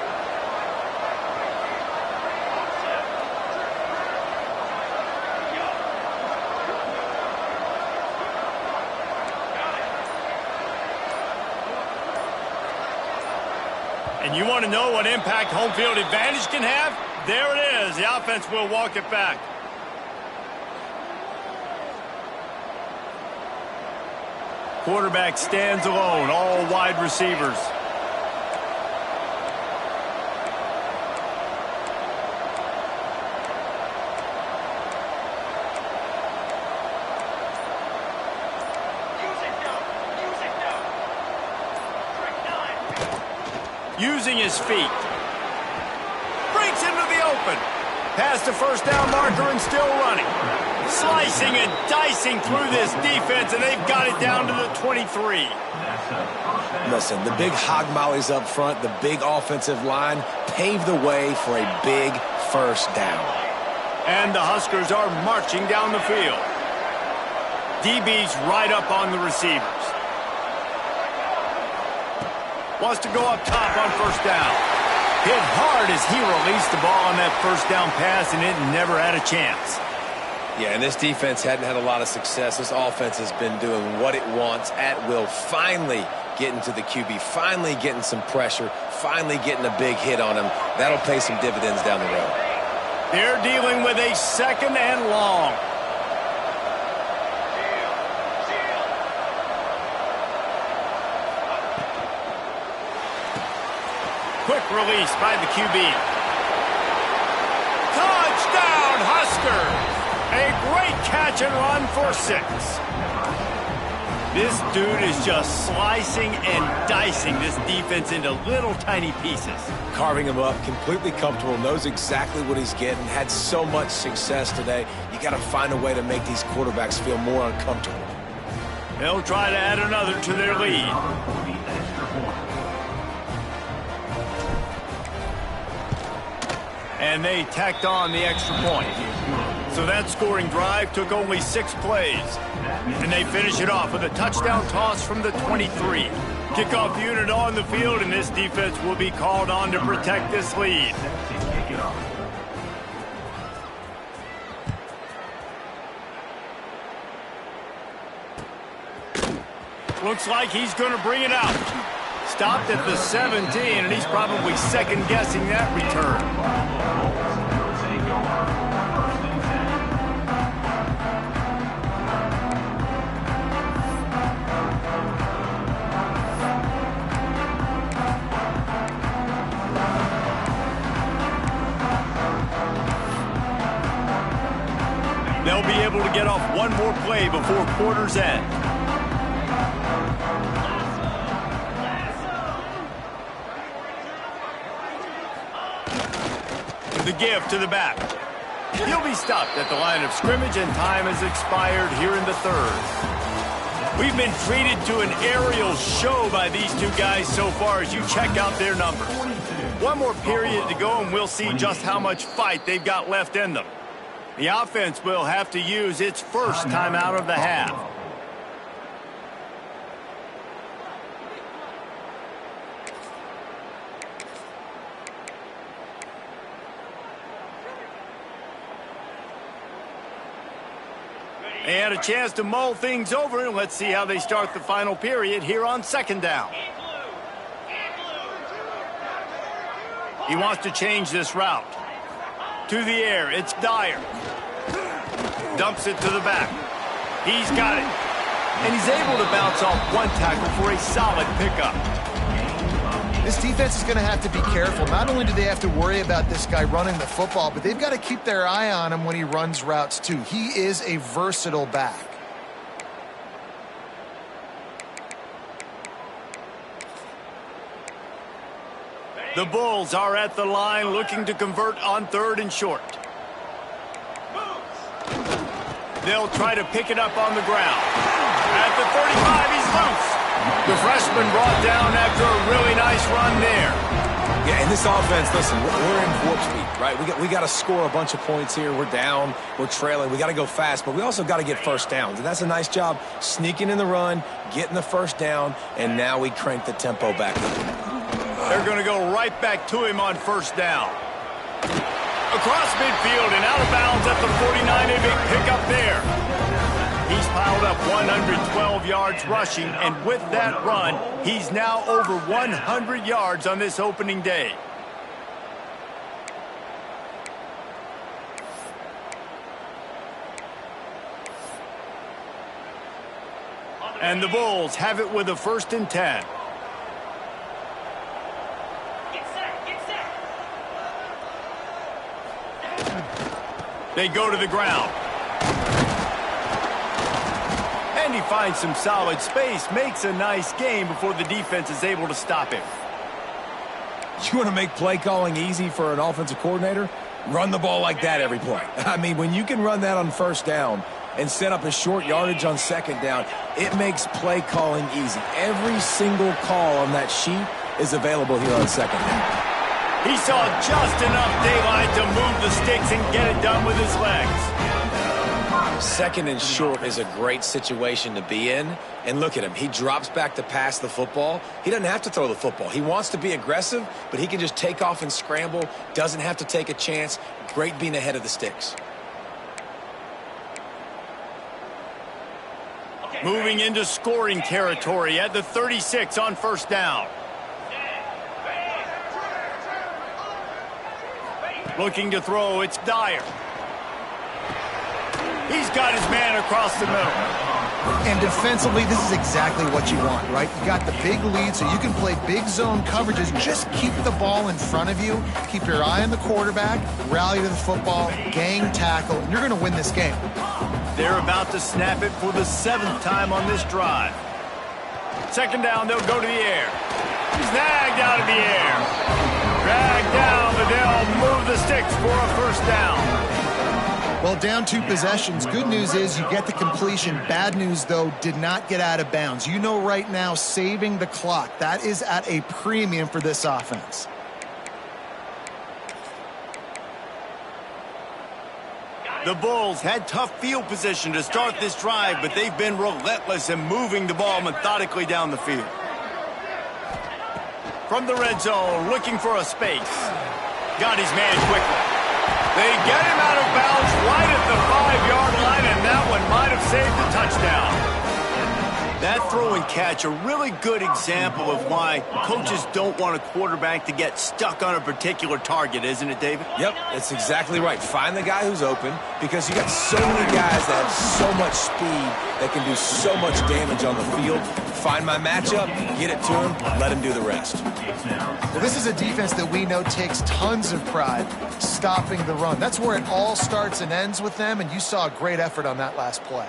And you want to know what impact home field advantage can have? There it is. The offense will walk it back. Quarterback stands alone, all wide receivers. Using his feet. Breaks into the open. Past the 1st down marker and still running. Slicing and dicing through this defense, and they've got it down to the 23. Listen, the big hog mollies up front, the big offensive line paved the way for a big 1st down. And the Huskers are marching down the field. DB's right up on the receivers. Wants to go up top on 1st down. Hit hard as he released the ball on that 1st down pass, and it never had a chance. Yeah, and this defense hadn't had a lot of success. This offense has been doing what it wants at will. Finally getting to the QB, finally getting some pressure, finally getting a big hit on him. That'll pay some dividends down the road. They're dealing with a 2nd and long. Quick release by the QB. Touchdown, Huskers! A great catch and run for 6. This dude is just slicing and dicing this defense into little tiny pieces. Carving him up, completely comfortable, knows exactly what he's getting, had so much success today. You got to find a way to make these quarterbacks feel more uncomfortable. They'll try to add another to their lead. And they tacked on the extra point. So that scoring drive took only 6 plays. And they finish it off with a touchdown toss from the 23. Kickoff unit on the field, and this defense will be called on to protect this lead. Looks like he's going to bring it out. Stopped at the 17, and he's probably second-guessing that return. They'll be able to get off one more play before quarter's end. The give to the back. He'll be stopped at the line of scrimmage, and time has expired here in the third. We've been treated to an aerial show by these two guys so far as you check out their numbers. One more period to go, and we'll see just how much fight they've got left in them. The offense will have to use its first timeout of the half. They had a chance to mull things over, and let's see how they start the final period here on second down. He wants to change this route. To the air, it's Dyer. Dumps it to the back. He's got it. And he's able to bounce off one tackle for a solid pickup. This defense is going to have to be careful. Not only do they have to worry about this guy running the football, but they've got to keep their eye on him when he runs routes too. He is a versatile back. The Bulls are at the line looking to convert on 3rd and short. They'll try to pick it up on the ground. At the 35, he's loose. The freshman brought down after a really nice run there. Yeah, in this offense, listen, we're in warp speed, right? We got to score a bunch of points here. We're down. We're trailing. We got to go fast, but we also got to get first downs. And that's a nice job sneaking in the run, getting the first down, and now we crank the tempo back up. They're going to go right back to him on first down. Across midfield and out of bounds at the 49, a big pickup there. He's piled up 112 yards rushing, and with that run, he's now over 100 yards on this opening day. And the Bulls have it with a 1st and 10. They go to the ground. And he finds some solid space, makes a nice game before the defense is able to stop him. You want to make play calling easy for an offensive coordinator? Run the ball like that every play. I mean, when you can run that on first down and set up a short yardage on second down, it makes play calling easy. Every single call on that sheet is available here on second down. He saw just enough daylight to move the sticks and get it done with his legs. 2nd and short is a great situation to be in. And look at him. He drops back to pass the football. He doesn't have to throw the football. He wants to be aggressive, but he can just take off and scramble. Doesn't have to take a chance. Great being ahead of the sticks. Moving into scoring territory at the 36 on first down. Looking to throw, it's Dyer. He's got his man across the middle. And defensively, this is exactly what you want, right? You got the big lead, so you can play big zone coverages. Just keep the ball in front of you. Keep your eye on the quarterback. Rally to the football. Gang tackle. And you're going to win this game. They're about to snap it for the 7th time on this drive. 2nd down, they'll go to the air. Snagged out of the air. Dragged down, but they'll move the sticks for a 1st down. Well, down 2 possessions. Good news is you get the completion. Bad news, though, did not get out of bounds. You know right now, saving the clock. That is at a premium for this offense. The Bulls had tough field position to start this drive, but they've been relentless in moving the ball methodically down the field. From the red zone, looking for a space. Got his man quickly. They get him out of bounds right at the 5-yard line, and that one might have saved the touchdown. That throw and catch, a really good example of why coaches don't want a quarterback to get stuck on a particular target, isn't it, David? Yep, that's exactly right. Find the guy who's open, because you got so many guys that have so much speed that can do so much damage on the field. Find my matchup, get it to him, let him do the rest. Well, this is a defense that we know takes tons of pride stopping the run. That's where it all starts and ends with them, and you saw a great effort on that last play.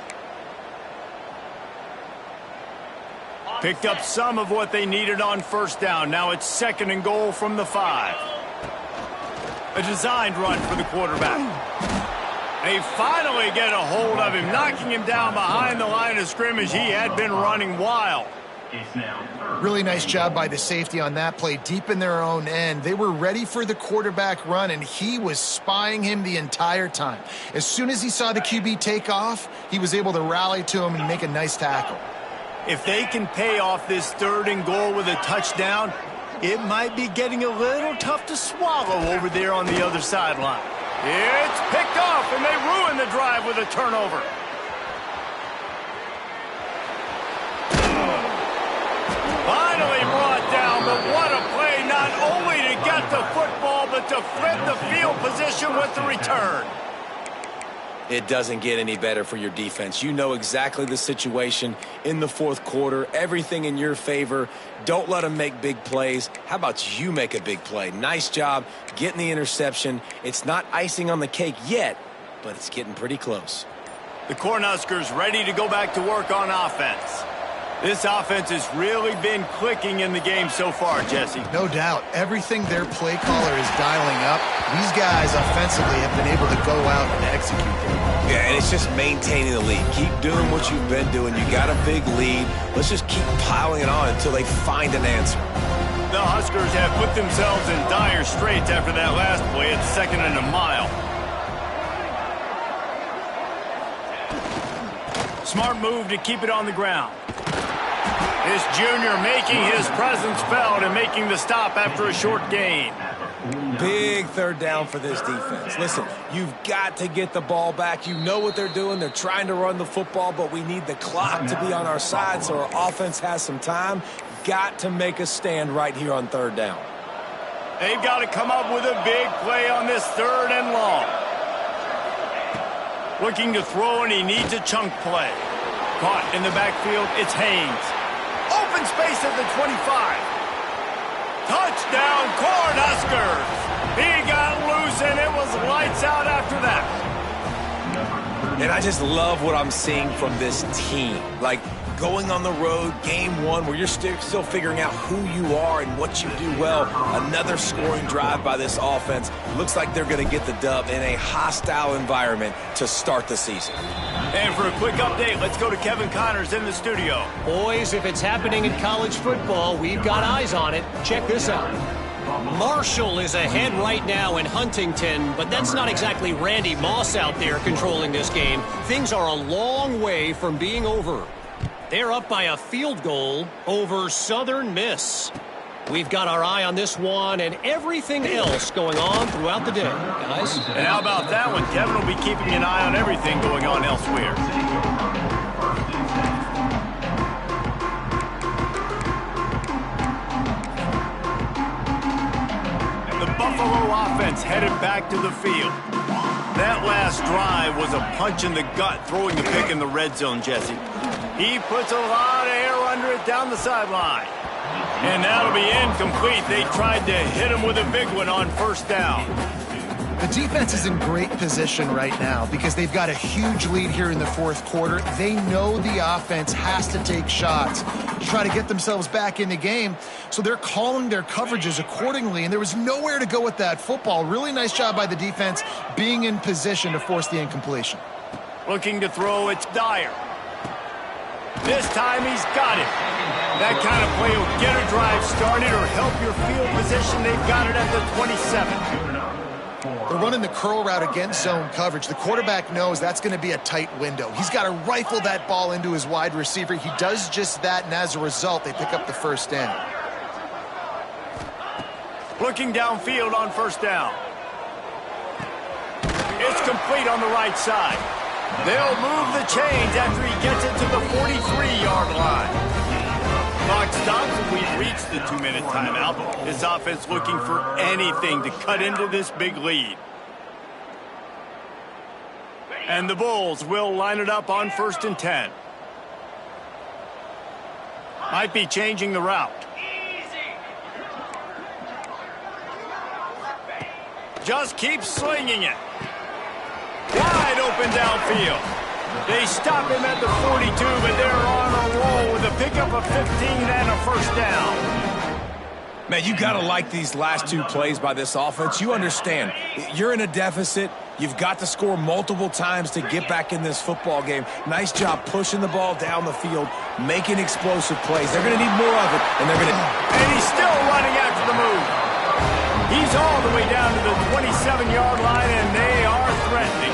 Picked up some of what they needed on first down. Now it's 2nd and goal from the 5. A designed run for the quarterback. They finally get a hold of him, knocking him down behind the line of scrimmage. He had been running wild. Really nice job by the safety on that play, deep in their own end. They were ready for the quarterback run, and he was spying him the entire time. As soon as he saw the QB take off, he was able to rally to him and make a nice tackle. If they can pay off this 3rd and goal with a touchdown, it might be getting a little tough to swallow over there on the other sideline. It's picked off, and they ruin the drive with a turnover. Finally brought down, but what a play, not only to get the football, but to flip the field position with the return. It doesn't get any better for your defense. You know exactly the situation in the 4th quarter, everything in your favor. Don't let them make big plays. How about you make a big play? Nice job getting the interception. It's not icing on the cake yet, but it's getting pretty close. The Cornhuskers ready to go back to work on offense. This offense has really been clicking in the game so far, Jesse. No doubt. Everything their play caller is dialing up, these guys offensively have been able to go out and execute them. Yeah, and it's just maintaining the lead. Keep doing what you've been doing. You got a big lead. Let's just keep piling it on until they find an answer. The Huskers have put themselves in dire straits after that last play at 2nd and a mile. Smart move to keep it on the ground. This junior making his presence felt and making the stop after a short gain. Big 3rd down for this defense. Listen, you've got to get the ball back. You know what they're doing. They're trying to run the football, but we need the clock to be on our side so our offense has some time. Got to make a stand right here on 3rd down. They've got to come up with a big play on this 3rd and long. Looking to throw, and he needs a chunk play. Caught in the backfield, it's Haynes. Open space at the 25. Touchdown, Cornhuskers! He got loose, and it was lights out after that. And I just love what I'm seeing from this team. Like, going on the road, game 1, where you're still figuring out who you are and what you do well. Another scoring drive by this offense. Looks like they're going to get the dub in a hostile environment to start the season. And for a quick update, let's go to Kevin Connors in the studio. Boys, if it's happening in college football, we've got eyes on it. Check this out. Marshall is ahead right now in Huntington, but that's not exactly Randy Moss out there controlling this game. Things are a long way from being over. They're up by a field goal over Southern Miss. We've got our eye on this one and everything else going on throughout the day, guys. And how about that one? Kevin will be keeping an eye on everything going on elsewhere. The Buffalo offense headed back to the field. That last drive was a punch in the gut, throwing the pick in the red zone, Jesse. He puts a lot of air under it down the sideline. And that'll be incomplete. They tried to hit him with a big one on 1st down. The defense is in great position right now because they've got a huge lead here in the 4th quarter. They know the offense has to take shots to try to get themselves back in the game. So they're calling their coverages accordingly, and there was nowhere to go with that football. Really nice job by the defense being in position to force the incompletion. Looking to throw, it's Dyer. This time he's got it. That kind of play will get a drive started or help your field position. They've got it at the 27. They're running the curl route against zone coverage. The quarterback knows that's going to be a tight window. He's got to rifle that ball into his wide receiver. He does just that, and as a result, they pick up the 1st down. Looking downfield on 1st down. It's complete on the right side. They'll move the chains after he gets it to the 43-yard line. Clock stops and we've reached the 2-minute timeout. This offense looking for anything to cut into this big lead. And the Bulls will line it up on 1st and 10. Might be changing the route. Just keep slinging it. Wide open downfield. They stop him at the 42, but they're on a roll with a pickup of 15 and a first down. Man, you got to like these last 2 plays by this offense. You understand, you're in a deficit. You've got to score multiple times to get back in this football game. Nice job pushing the ball down the field, making explosive plays. They're going to need more of it, and they're going to... And he's still running after the move. He's all the way down to the 27-yard line, and they are threatening.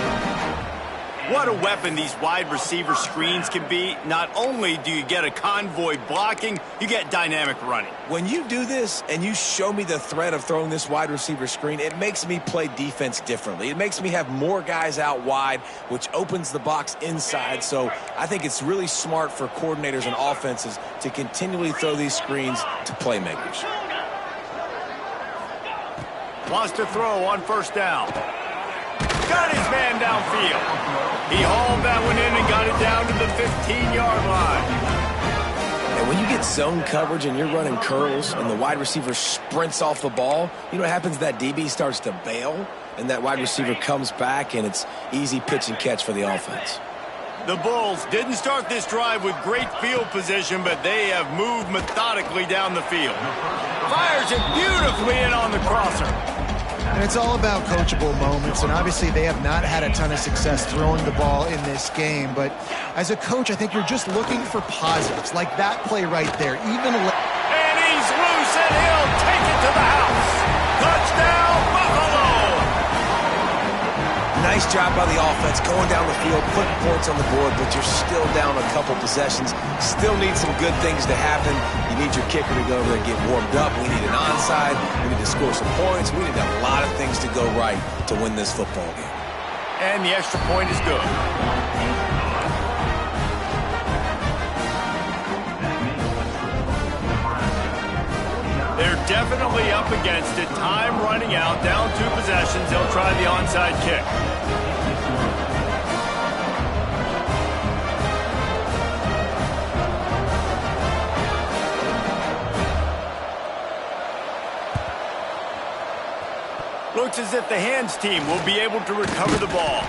What a weapon these wide receiver screens can be. Not only do you get a convoy blocking, you get dynamic running. When you do this and you show me the threat of throwing this wide receiver screen, it makes me play defense differently. It makes me have more guys out wide, which opens the box inside. So I think it's really smart for coordinators and offenses to continually throw these screens to playmakers. Wants to throw on 1st down. Got his man downfield. He hauled that one in and got it down to the 15-yard line. And when you get zone coverage and you're running curls and the wide receiver sprints off the ball, you know what happens? That DB starts to bail, and that wide receiver comes back, and it's easy pitch and catch for the offense. The Bulls didn't start this drive with great field position, but they have moved methodically down the field. Fires it beautifully in on the crosser. And it's all about coachable moments, and obviously they have not had a ton of success throwing the ball in this game. But as a coach, I think you're just looking for positives, like that play right there. And he's loose, and he'll take it to the house. Touchdown, Buffalo! Nice job by the offense going down the field, putting points on the board, but you're still down a couple possessions. Still need some good things to happen. You need your kicker to go over there and get warmed up. We need an onside. We need to score some points. We need a lot of things to go right to win this football game. And the extra point is good. They're definitely up against it. Time running out. Down 2 possessions. They'll try the onside kick. Looks as if the hands team will be able to recover the ball.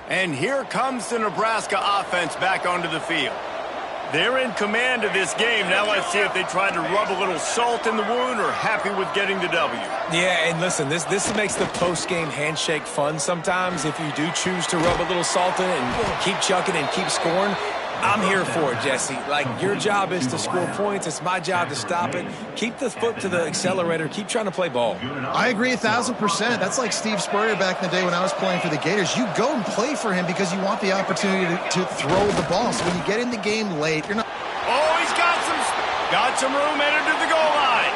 And here comes the Nebraska offense back onto the field. They're in command of this game. Now let's see if they try to rub a little salt in the wound or happy with getting the W. Yeah, and listen, this makes the post-game handshake fun sometimes. If you do choose to rub a little salt in it and keep chucking and keep scoring, I'm here for it, Jesse. Like, your job is to score points. It's my job to stop it. Keep the foot to the accelerator. Keep trying to play ball. I agree 1,000%. That's like Steve Spurrier back in the day when I was playing for the Gators. You go and play for him because you want the opportunity to throw the ball. So when you get in the game late, you're not... Oh, he's got some room headed to the goal line.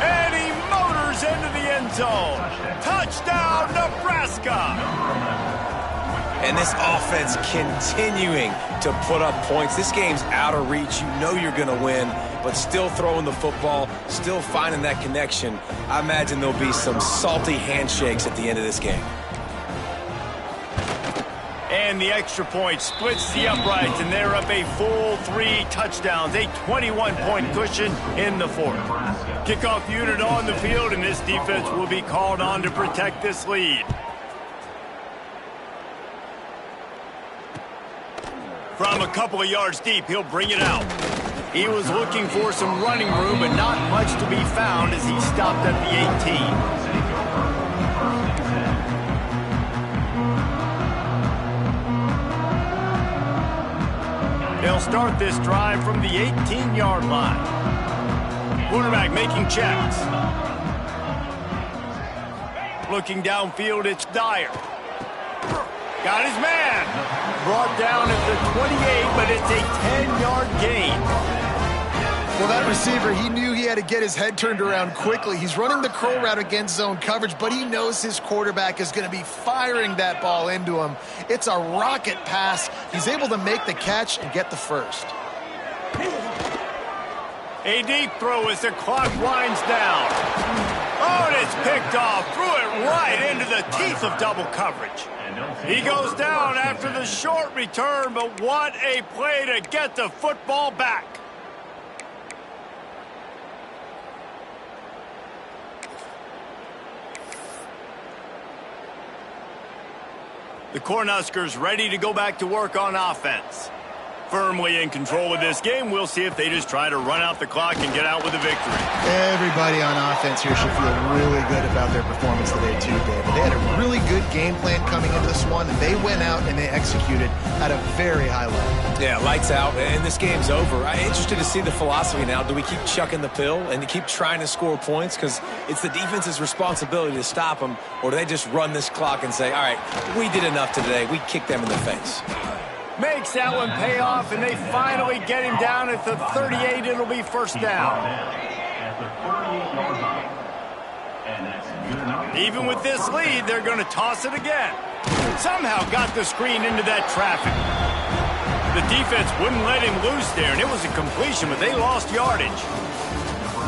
And he motors into the end zone. Touchdown, Nebraska. And this offense continuing to put up points. This game's out of reach. You know you're going to win, but still throwing the football, still finding that connection. I imagine there'll be some salty handshakes at the end of this game. And the extra point splits the uprights, and they're up a full 3 touchdowns, a 21-point cushion in the 4th. Kickoff unit on the field, and this defense will be called on to protect this lead. From a couple of yards deep, he'll bring it out. He was looking for some running room, but not much to be found as he stopped at the 18. They'll start this drive from the 18-yard line. Quarterback making checks. Looking downfield, it's Dyer. Got his man. Brought down at the 28, but it's a 10-yard gain. Well, that receiver, he knew he had to get his head turned around quickly. He's running the curl route against zone coverage, but he knows his quarterback is going to be firing that ball into him. It's a rocket pass. He's able to make the catch and get the first. A deep throw as the clock winds down. Oh, and it's picked off. Threw it right into the teeth of double coverage. He goes down after the short return, but what a play to get the football back. The Cornhuskers ready to go back to work on offense. Firmly in control of this game. We'll see if they just try to run out the clock and get out with a victory. Everybody on offense here should feel really good about their performance today too, David. They had a really good game plan coming into this one, and they went out and they executed at a very high level. Yeah, lights out, and this game's over. I'm interested to see the philosophy now. Do we keep chucking the pill and keep trying to score points? Because it's the defense's responsibility to stop them, or do they just run this clock and say, all right, we did enough today. We kicked them in the face. Makes that one pay off, and they finally get him down at the 38. It'll be first down. Even with this lead, they're going to toss it again. Somehow got the screen into that traffic. The defense wouldn't let him loose there, and it was a completion, but they lost yardage.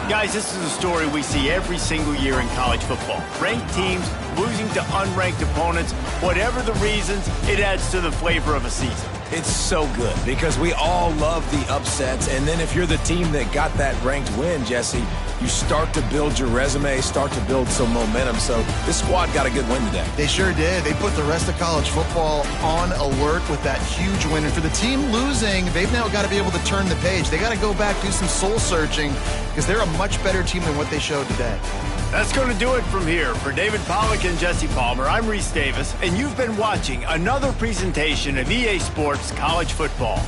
Guys, this is a story we see every single year in college football. Ranked teams losing to unranked opponents. Whatever the reasons, it adds to the flavor of a season. It's so good because we all love the upsets, and then if you're the team that got that ranked win, Jesse, you start to build your resume, start to build some momentum. So this squad got a good win today. They sure did. They put the rest of college football on alert with that huge win. And for the team losing, they've now got to be able to turn the page. They got to go back, do some soul searching, because they're a much better team than what they showed today. That's going to do it from here. For David Pollack and Jesse Palmer, I'm Reese Davis, and you've been watching another presentation of EA Sports College Football.